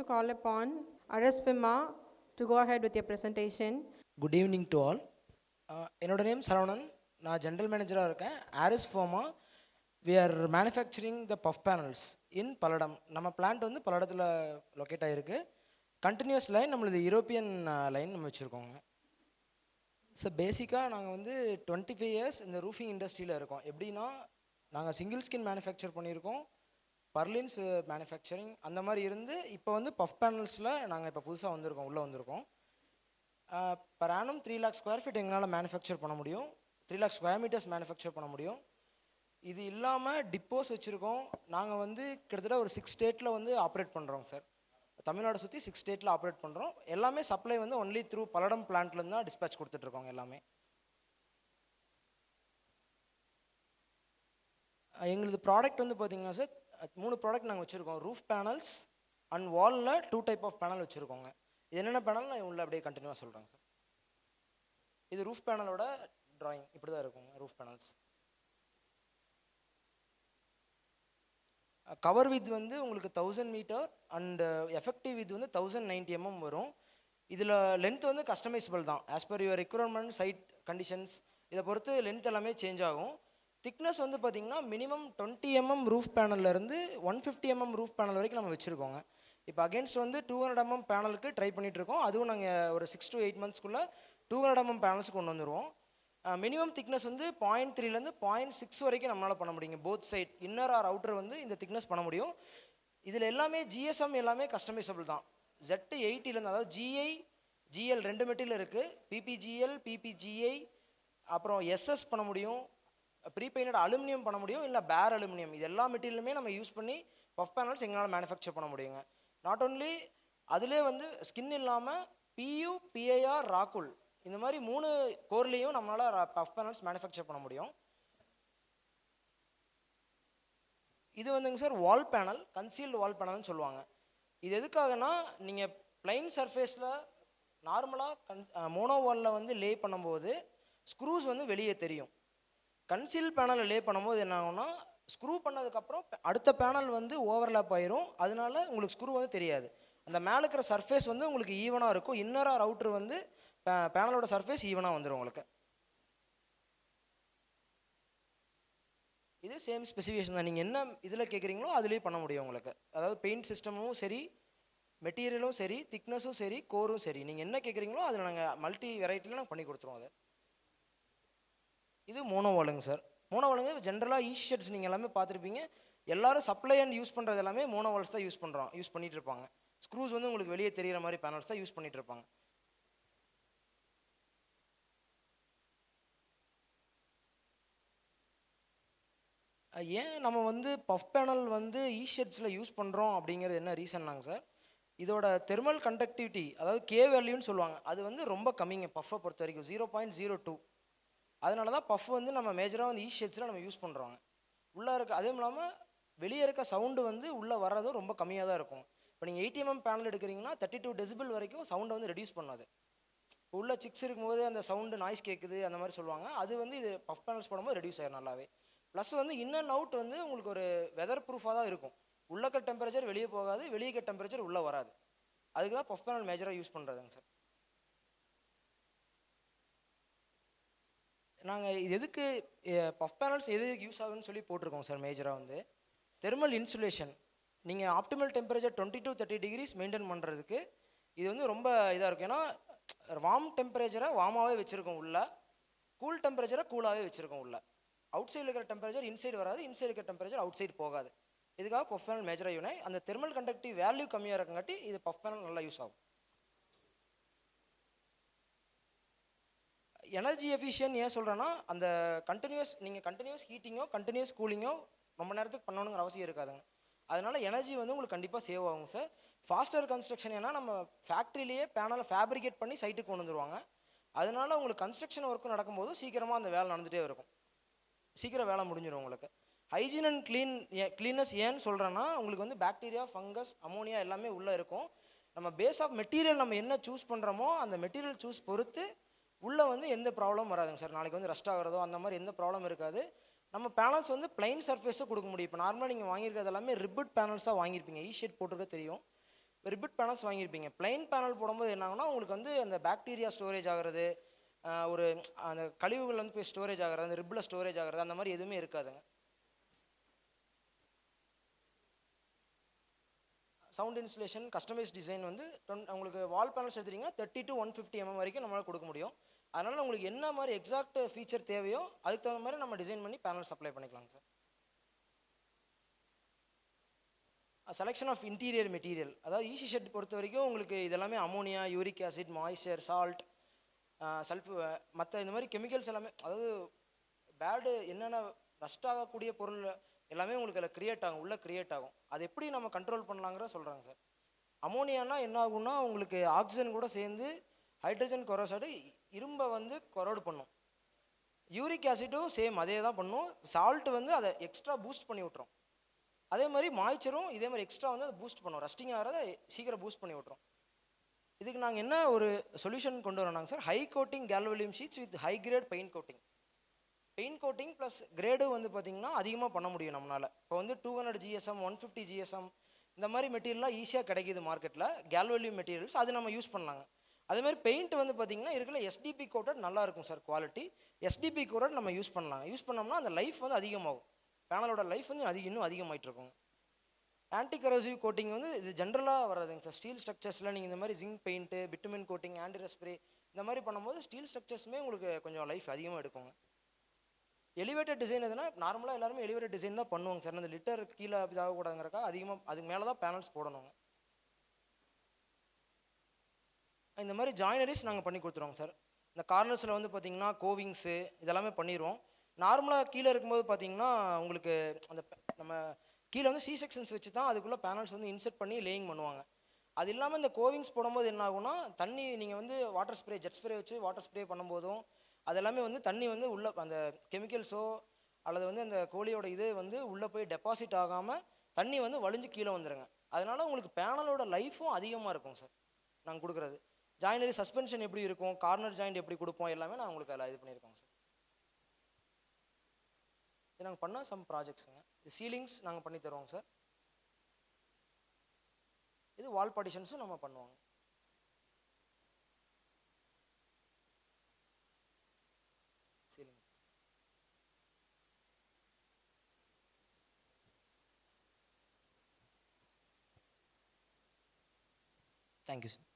to call upon Aras Vima to go ahead with your presentation. Good evening to all. என்னோட name Saravanan. நான் general மேனேஜராக இருக்கேன் Aris Pharma. We are manufacturing the puff panels in Palladam. நம்ம பிளான்ட் வந்து பல்லடத்தில் லொக்கேட் ஆகிருக்கு. கண்டினியூஸ் லைன் நம்மளது யூரோப்பியன் லைன் நம்ம வச்சுருக்கோங்க. ஸோ பேசிக்காக நாங்கள் வந்து 25 இயர்ஸ் இந்த ரூஃபிங் இண்டஸ்ட்ரியில் இருக்கோம். எப்படின்னா நாங்கள் சிங்கிள் ஸ்கின் மேனுஃபேக்சர் பண்ணியிருக்கோம், பர்லின்ஸ் மேனுஃபேக்சரிங் அந்த மாதிரி இருந்து இப்போ வந்து பஃப் பேனல்ஸில் நாங்கள் இப்போ புதுசாக வந்திருக்கோம், உள்ளே வந்திருக்கோம். Per annum 3 lakh square feet எங்களால் மேனுஃபேக்சர் பண்ண முடியும், 3 lakh ஸ்கொயர் மீட்டர்ஸ் மேனுஃபேக்சர் பண்ண முடியும். இது இல்லாமல் டிப்போஸ் வச்சுருக்கோம். நாங்கள் வந்து கிட்டத்தட்ட ஒரு 6 ஸ்டேட்டில் வந்து ஆப்ரேட் பண்ணுறோம் சார். தமிழ்நாடு சுற்றி 6 ஸ்டேட்டில் ஆப்ரேட் பண்ணுறோம். எல்லாமே சப்ளை வந்து ஒன்லி த்ரூ பல்லடம் பிளான்ட்லேருந்து தான் டிஸ்பேச் கொடுத்துட்ருக்கோங்க எல்லாமே. எங்களது ப்ராடக்ட் வந்து பார்த்திங்கன்னா சார் 3 ப்ராடக்ட் நாங்கள் வச்சுருக்கோம். ரூஃப் பேனல்ஸ் அண்ட் வாலில் 2 டைப் ஆஃப் பேனல் வச்சுருக்கோங்க. இது என்னென்ன பேனல் நான் உள்ள அப்படியே கண்டினியூவாக சொல்கிறேங்க சார். இது ரூஃப் பேனலோட ட்ராயிங் இப்படி தான் இருக்குங்க. ரூஃப் பேனல்ஸ் கவர் வித் வந்து உங்களுக்கு 1000 மீட்டர் அண்டு எஃபெக்டிவ் வித் வந்து 1090 mm வரும். இதில் லென்த் வந்து கஸ்டமைசபிள் தான். As per your requirement, site conditions இதை பொறுத்து லென்த் எல்லாமே சேஞ்ச் ஆகும். திக்னஸ் வந்து பார்த்திங்கன்னா மினிமம் 20 mm ரூஃப் பேனல்லேருந்து 150 mm ரூஃப் பேனல் வரைக்கும் நம்ம வச்சுருக்கோங்க. இப்போ அகேன்ஸ்ட் வந்து 200 mm பேனலுக்கு ட்ரை பண்ணிகிட்ருக்கோம். அதுவும் நாங்கள் ஒரு 6 to 8 monthsக்குள்ளே 200 mm பேனல்ஸ் கொண்டு வந்துடுவோம். மினிமம் திக்னஸ் வந்து 0.3லேருந்து 0.6 வரைக்கும் நம்மளால் பண்ண முடியுங்க. Both side inner or outer வந்து இந்த திக்னஸ் பண்ண முடியும். இதில் எல்லாமே ஜிஎஸ்எம் எல்லாமே கஸ்டமைசபிள் தான். Z80லேருந்து அதாவது GI GL 2 மெட்டீரியல் இருக்குது. PPGL PPGI அப்புறம் SS பண்ண முடியும், ப்ரீபெயிண்டட் அலுமினியம் பண்ண முடியும், இல்லை பேர் அலுமினியம். இது எல்லா மெட்டீரியலுமே நம்ம யூஸ் பண்ணி பஃப் பேனல்ஸ் எங்களால் மேனுஃபேக்சர் பண்ண முடியுங்க. நாட் ஓன்லி அதிலே வந்து ஸ்கின் இல்லாமல் PU PIR ராக்குல் இந்த மாதிரி 3 கோர்லேயும் நம்மளால் பஃப் பேனல்ஸ் மேனுஃபேக்சர் பண்ண முடியும். இது வந்துங்க சார் வால் பேனல், கன்சீல்டு வால் பேனல்னு சொல்லுவாங்க. இது எதுக்காகனா நீங்கள் பிளைன் சர்ஃபேஸில் நார்மலாக மோனோ வாலில் வந்து லே பண்ணும்போது ஸ்க்ரூஸ் வந்து வெளியே தெரியும். கன்சீல் பேனலில் லே பண்ணும்போது என்ன ஆகும்னா ஸ்க்ரூ பண்ணதுக்கப்புறம் அடுத்த பேனல் வந்து ஓவர்லேப் ஆயிரும். அதனால உங்களுக்கு ஸ்க்ரூ வந்து தெரியாது. அந்த மேலே இருக்கிற சர்ஃபேஸ் வந்து உங்களுக்கு ஈவனாக இருக்கும். இன்னர் ஆர் அவுட்டர் வந்து பேனலோட சர்ஃபேஸ் ஈவனாக வந்துடும் உங்களுக்கு. இது சேம் ஸ்பெசிஃபிகேஷன் தான். நீங்கள் என்ன இதில் கேட்குறீங்களோ அதுலேயே பண்ண முடியும் உங்களுக்கு. அதாவது பெயிண்ட் சிஸ்டமும் சரி, மெட்டீரியலும் சரி, திக்னஸும் சரி, கோரும் சரி, நீங்கள் என்ன கேட்குறீங்களோ அதில் நாங்கள் மல்டி வெரைட்டியில் நாங்கள் பண்ணி கொடுத்துருவோம். அது இது மோனோவாலுங்க சார். மோனோவாலுங்க ஜென்ரலாக ஷர்ட்ஸ் நீங்கள் எல்லாமே பார்த்துருப்பீங்க. எல்லோரும் சப்ளை அண்ட் யூஸ் பண்ணுறது எல்லாமே மோனோவால்ஸ் தான் யூஸ் பண்ணிகிட்டு இருப்பாங்க. ஸ்க்ரூஸ் வந்து உங்களுக்கு வெளியே தெரிகிற மாதிரி பேனல்ஸ் தான் யூஸ் பண்ணிகிட்டு இருப்பாங்க. ஏன் நம்ம வந்து பஃப் பேனல் வந்து ஷர்ட்ஸில் யூஸ் பண்ணுறோம் அப்படிங்கிறது என்ன ரீசன்னாங்க சார், இதோட தெர்மல் கண்டக்டிவிட்டி அதாவது கே வேல்யூன்னு சொல்லுவாங்க, அது வந்து ரொம்ப கம்மிங்க பஃப்பை பொறுத்த வரைக்கும் 0.02. அதனால தான் பஃப் வந்து நம்ம மேஜராக வந்து ஷர்ட்ஸில் நம்ம யூஸ் பண்ணுறோங்க. உள்ளே இருக்க அதுவும் இல்லாமல் வெளியே இருக்க சவுண்டு வந்து உள்ளே வர்றதும் ரொம்ப கம்மியாக தான் இருக்கும். இப்போ நீங்கள் 80 mm பேனல் எடுக்கிறீங்கன்னா 32 decibel வரைக்கும் சவுண்டை வந்து ரெடியூஸ் பண்ணாது. இப்போ உள்ள சிக்ஸ் இருக்கும்போது அந்த சவுண்டு நாய்ஸ் கேட்குது அந்த மாதிரி சொல்லுவாங்க. அது வந்து இது பஃப் பேனல்ஸ் போடும்போது ரெடியூஸ் ஆகிடும் நல்லாவே. ப்ளஸ் வந்து இன் அண்ட் அவுட் வந்து உங்களுக்கு ஒரு வெதர் ப்ரூஃபாக தான் இருக்கும். உள்ளக்க டெம்பரேச்சர் வெளியே போகாது, வெளியே டெம்பரேச்சர் உள்ளே வராது. அதுக்கு தான் பஃப் பேனல் மேஜராக யூஸ் பண்ணுறதுங்க சார். நாங்கள் இது எதுக்கு பஃப் பேனல்ஸ் எதுக்கு யூஸ் ஆகுதுன்னு சொல்லி போட்டிருக்கோம் சார். மேஜராக வந்து தெர்மல் இன்சுலேஷன். நீங்கள் optimal temperature 20 to 30 degrees maintain பண்ணுறதுக்கு இது வந்து ரொம்ப இதாக இருக்கும். ஏன்னா வார்ம் டெம்பரேச்சரை வார்மாகவே வச்சுருக்கோம் உள்ள, கூல் டெம்பரேச்சரை கூலாகவே வச்சுருக்கோம் உள்ள. அவுட் சைடில் இருக்கிற டெம்பரேச்சர் இன்சைடு வராது, இன்சைடு இருக்கிற டெம்பரேச்சர் அவுட் சைடு போகாது. இதுக்காக பஃப் பேனல் மேஜராக யூனை. அந்த தெர்மல் கண்டக்டிவ் வேல்யூ கம்மியாக இருக்கங்காட்டி இது பஃப் பேனல் நல்லா யூஸ் ஆகும். எனர்ஜி எஃபிஷியன்ட் ஏன் சொல்கிறேன்னா, அந்த நீங்கள் கண்டினியூஸ் ஹீட்டிங்கோ கண்டினியூஸ் கூலிங்கோ ரொம்ப நேரத்துக்கு பண்ணணுங்கிற அவசியம் இருக்காதுங்க. அதனால் எனர்ஜி வந்து உங்களுக்கு கண்டிப்பாக சேவ் ஆகும் சார். ஃபாஸ்டர் கன்ஸ்ட்ரக்ஷன் ஏன்னா நம்ம ஃபேக்ட்ரியிலேயே பேனலை ஃபேப்ரிகேட் பண்ணி சைட்டுக்கு கொண்டு வந்துருவாங்க. அதனால் உங்களுக்கு கன்ஸ்ட்ரக்ஷன் ஒர்க்கும் நடக்கும்போது சீக்கிரமாக அந்த வேலை நடந்துகிட்டே இருக்கும், சீக்கிரம் வேலை முடிஞ்சிடும் உங்களுக்கு. ஹைஜீன் அண்ட் க்ளீன்னஸ் ஏன்னு சொல்கிறேன்னா, உங்களுக்கு வந்து பாக்டீரியா, ஃபங்கஸ், அமோனியா எல்லாமே உள்ளே இருக்கும். நம்ம பேஸ் ஆஃப் மெட்டீரியல் நம்ம என்ன சூஸ் பண்ணுறோமோ அந்த மெட்டீரியல் சூஸ் பொறுத்து உள்ளே வந்து எந்த ப்ராப்ளம் வராதுங்க சார். நாளைக்கு வந்து ரஸ்ட் ஆகிறதோ அந்த மாதிரி எந்த ப்ராப்ளம் இருக்காது. நம்ம பேனல்ஸ் வந்து பிளைன் சர்ஃபேஸை கொடுக்க முடியும். இப்போ நார்மலாக நீங்கள் வாங்கியிருக்கிறது எல்லாமே ரிப்பிட் பேனல்ஸாக வாங்கியிருப்பீங்க. ஷீட் போட்டிருக்க தெரியும். ரிபிட் பேனல்ஸ் வாங்கியிருப்பீங்க. பிளைன் பேனல் போடும்போது என்ன ஆகும்னா உங்களுக்கு வந்து அந்த பாக்டீரியா ஸ்டோரேஜ் ஆகிறது, ஒரு அந்த கழிவுகள் வந்து போய் ஸ்டோரேஜ் ஆகிறது, அந்த ரிப்பில் ஸ்டோரேஜ் ஆகிறது, அந்த மாதிரி எதுவுமே இருக்காதுங்க. சவுண்ட் இன்சுலேஷன் கஸ்டமைஸ் டிசைன் வந்து உங்களுக்கு வால் பேனல்ஸ் எடுத்துட்டிங்கன்னா 30 to 150 வரைக்கும் நம்மளால் கொடுக்க முடியும். அதனால் உங்களுக்கு என்ன மாதிரி எக்ஸாக்ட் ஃபீச்சர் தேவையோ அதுக்கு தகுந்த மாதிரி நம்ம டிசைன் பண்ணி பேனல் சப்ளை பண்ணிக்கலாங்க sir. Selection of interior material, அதாவது ஈஸி ஷெட் பொறுத்த வரைக்கும் உங்களுக்கு இதெல்லாமே ammonia, uric acid, moisture, salt, sulphur, மற்ற இந்த மாதிரி கெமிக்கல்ஸ் எல்லாமே, அதாவது பேடு என்னென்ன ரஸ்ட் ஆகக்கூடிய பொருள் எல்லாமே உங்களுக்கு அதில் கிரியேட் ஆகும், உள்ளே கிரியேட் ஆகும். அது எப்படி நம்ம கண்ட்ரோல் பண்ணலாங்கிற சொல்கிறாங்க சார். அமோனியானா என்ன ஆகும்னா உங்களுக்கு ஆக்சிஜன் கூட சேர்ந்து ஹைட்ரஜன் கொரோசைடு இரும்பை வந்து கொரோடு பண்ணும். யூரிக் ஆசிட்டும் சேம் அதே தான் பண்ணும். சால்ட் வந்து அதை எக்ஸ்ட்ரா பூஸ்ட் பண்ணி விட்டுரும். அதே மாதிரி மாய்ச்சரும் இதே மாதிரி எக்ஸ்ட்ரா வந்து அதை பூஸ்ட் பண்ணும், ரஸ்டிங் ஆகிறத சீக்கிரம் பூஸ்ட் பண்ணி விட்டுரும். இதுக்கு நாங்கள் என்ன ஒரு சொல்யூஷன் கொண்டு வரோம்னாங்க sir, high coating galvalume sheets with high grade paint coating. Paint coating plus grade வந்து பார்த்திங்கன்னா அதிகமாக பண்ண முடியும் நம்மளால். இப்போ வந்து 200 GSM 150 GSM இந்த மாதிரி மெட்டீரியலாக ஈஸியாக கிடைக்கிது மார்க்கெட்டில், கேல்வலியம் மெட்டீரியல்ஸ், அது நம்ம யூஸ் பண்ணலாங்க. அதேமாதிரி பெயிண்ட் வந்து பார்த்திங்கன்னா இருக்கிற எஸ்டிபி கோட்டட் நல்லா இருக்கும் சார் குவாலிட்டி. எஸ்டிபி கோட்டட் நம்ம யூஸ் பண்ணலாம். யூஸ் பண்ணோம்னா அந்த லைஃப் வந்து அதிகமாகும், பேனலோட லைஃப் வந்து இன்னும் அதிகமாகிட்டு இருக்கும். ஆன்டி கரோசிவ் கோட்டிங் வந்து இது ஜென்ரலாக வர்றதுங்க சார். ஸ்டீல் ஸ்ட்ரக்சர்ஸில் நீங்கள் இந்த மாதிரி ஜிங்க் பெயிண்ட்டு, பிட்டுமின் கோட்டிங், ஆன்டி ரெஸ்பிரே இந்த மாதிரி பண்ணும்போது ஸ்டீல் ஸ்ட்ரக்சர்ஸுமே உங்களுக்கு கொஞ்சம் லைஃப் அதிகமாக எடுக்குங்க. எலிவேட்டட் டிசைன் எதுனா நார்மலாக எல்லாருமே எலிவேட்டட் டிசைன் தான் பண்ணுவாங்க சார். அந்த லிட்டர் கீழே இதாகக்கூடாதுங்கிறக்கா அதிகமாக அதுக்கு மேலே தான் பேனல்ஸ் போடணுங்க. இந்த மாதிரி ஜாயினரிஸ் நாங்கள் பண்ணி கொடுத்துருவோங்க சார். இந்த கார்னர்ஸில் வந்து பார்த்திங்கன்னா கோவிங்ஸு இதெல்லாமே பண்ணிடுவோம். நார்மலாக கீழே இருக்கும்போது பார்த்திங்கன்னா உங்களுக்கு அந்த நம்ம கீழே வந்து சி செக்ஷன்ஸ் வச்சு தான் அதுக்குள்ளே பேனல்ஸ் வந்து இன்செர்ட் பண்ணி லேயிங் பண்ணுவாங்க. அது இல்லாமல் இந்த கோவிங்ஸ் போடும்போது என்ன ஆகும்னா தண்ணி நீங்கள் வந்து வாட்டர் ஸ்ப்ரே, ஜெட் ஸ்ப்ரே வச்சு வாட்டர் ஸ்ப்ரே பண்ணும்போதும் அதெல்லாமே வந்து தண்ணி வந்து உள்ளே அந்த கெமிக்கல்ஸோ அல்லது வந்து அந்த கோழியோட இது வந்து உள்ளே போய் டெபாசிட் ஆகாமல் தண்ணி வந்து வலிஞ்சு கீழே வந்துடுங்க. அதனால் உங்களுக்கு பேனலோட லைஃப்பும் அதிகமாக இருக்கும் சார். நாங்கள் கொடுக்குறது ஜாயினரி சஸ்பென்ஷன் எப்படி இருக்கும், கார்னர் ஜாயிண்ட் எப்படி கொடுப்போம், எல்லாமே நான் உங்களுக்கு அதில் இது பண்ணியிருக்கோங்க சார். இது நாங்கள் பண்ணால் சம் ப்ராஜெக்ட்ஸுங்க. இது சீலிங்ஸ் நாங்கள் பண்ணி தருவோங்க சார். இது வால் பார்ட்டிஷன்ஸும் நம்ம பண்ணுவோங்க. சீலிங். Thank you sir.